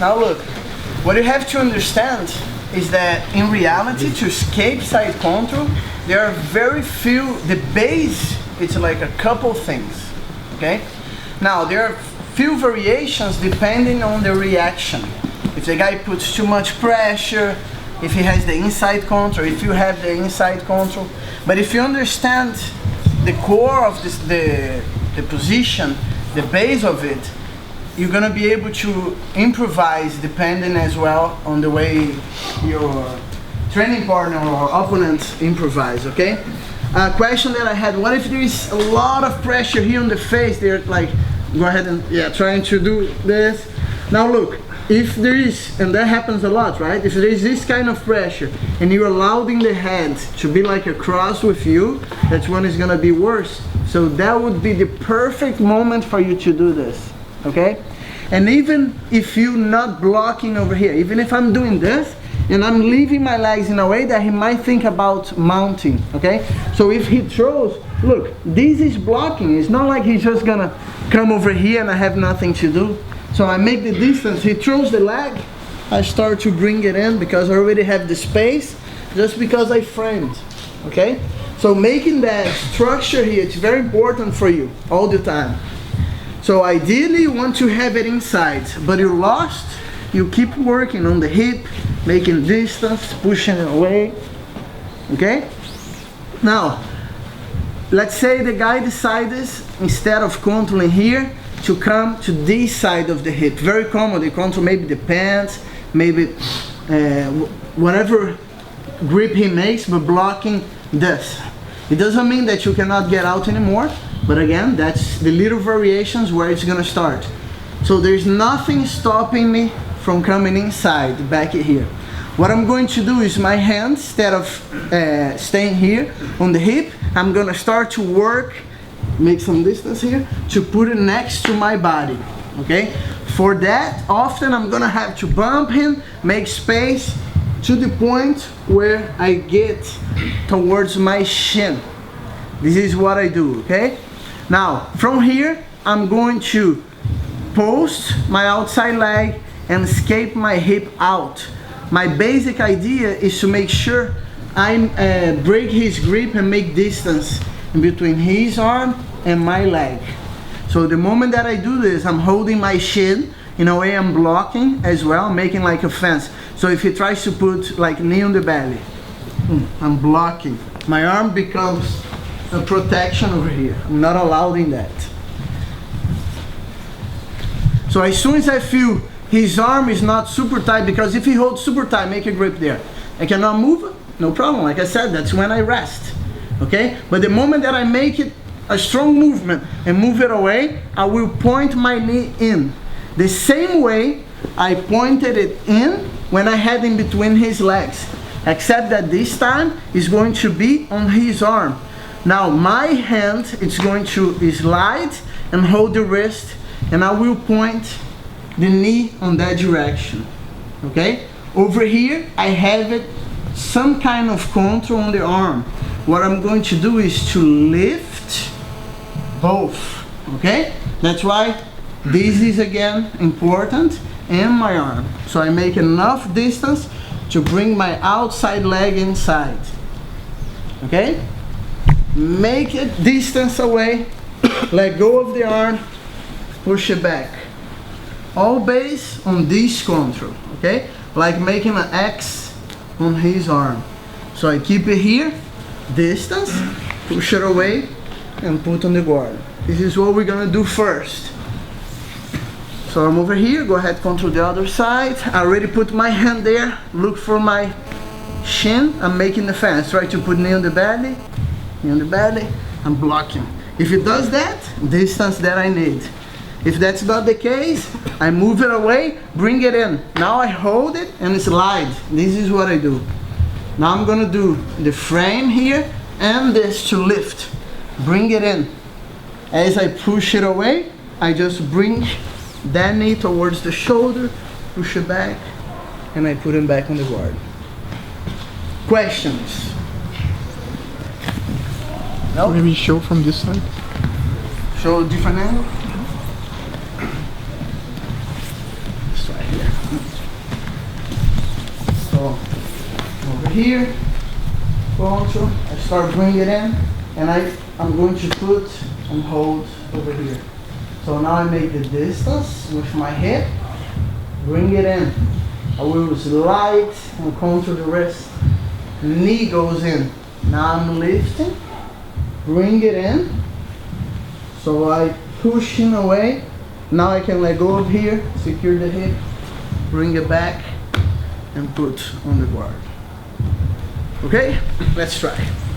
Now look, what you have to understand is that in reality, to escape side control, there are very few, the base, it's like a couple things, okay? Now, there are few variations depending on the reaction. If the guy puts too much pressure, if he has the inside control, if you have the inside control. But if you understand the core of this, the position, the base of it, you're gonna be able to improvise depending as well on the way your training partner or opponent improvise, okay? A question that I had, what if there is a lot of pressure here on the face? They're like, go ahead and, yeah, trying to do this. Now look, if there is, and that happens a lot, right? If there is this kind of pressure and you're allowing the head to be like a cross with you, that's when it's gonna be worse. So that would be the perfect moment for you to do this, okay? And even if you're not blocking over here, even if I'm doing this and I'm leaving my legs in a way that he might think about mounting, okay? So if he throws, look, this is blocking. It's not like he's just gonna come over here and I have nothing to do. So I make the distance, he throws the leg, I start to bring it in because I already have the space, just because I framed, okay? So making that structure here, it's very important for you all the time. So ideally you want to have it inside, but you're lost, you keep working on the hip, making distance, pushing it away, okay? Now, let's say the guy decides, instead of controlling here, to come to this side of the hip. Very common, they control maybe the pants, maybe whatever grip he makes, but blocking this. It doesn't mean that you cannot get out anymore, but again, that's the little variations where it's gonna start. So there's nothing stopping me from coming inside, back here. What I'm going to do is my hand, instead of staying here on the hip, I'm gonna start to work, make some distance here, to put it next to my body, okay? For that, often I'm gonna have to bump him, make space to the point where I get towards my shin. This is what I do, okay? Now, from here, I'm going to post my outside leg and escape my hip out. My basic idea is to make sure I break his grip and make distance in between his arm and my leg. So the moment that I do this, I'm holding my shin, in a way I'm blocking as well, making like a fence. So if he tries to put like knee on the belly, I'm blocking. My arm becomes a protection over here. I'm not allowing that. So as soon as I feel his arm is not super tight, because if he holds super tight, make a grip there. I cannot move, no problem. Like I said, that's when I rest, okay? But the moment that I make it a strong movement and move it away, I will point my knee in. The same way I pointed it in when I had in between his legs, except that this time is going to be on his arm. Now my hand is going to slide and hold the wrist, and I will point the knee on that direction, okay? Over here, I have it some kind of control on the arm. What I'm going to do is to lift both, okay? That's why this is again important, and my arm. So I make enough distance to bring my outside leg inside, okay? Make it distance away, let go of the arm, push it back. All based on this control, okay? Like making an X on his arm. So I keep it here, distance, push it away, and put on the guard. This is what we're gonna do first. So I'm over here, go ahead, control the other side. I already put my hand there, look for my shin, I'm making the fence. Try to put knee on the belly, I'm blocking. If it does that, distance that I need. If that's not the case, I move it away, bring it in. Now I hold it and slide. This is what I do. Now I'm gonna do the frame here and this to lift. Bring it in. As I push it away, I just bring that knee towards the shoulder, push it back, and I put him back on the guard. Questions? No? Maybe show from this side. Show a different angle? Let's try here. here, control, I start bringing it in, and I'm going to put and hold over here. So now I make the distance with my hip, bring it in. I will slide and control the wrist. Knee goes in. Now I'm lifting, bring it in. So I push him away. Now I can let go of here, secure the hip, bring it back, and put on the guard. Okay, let's try.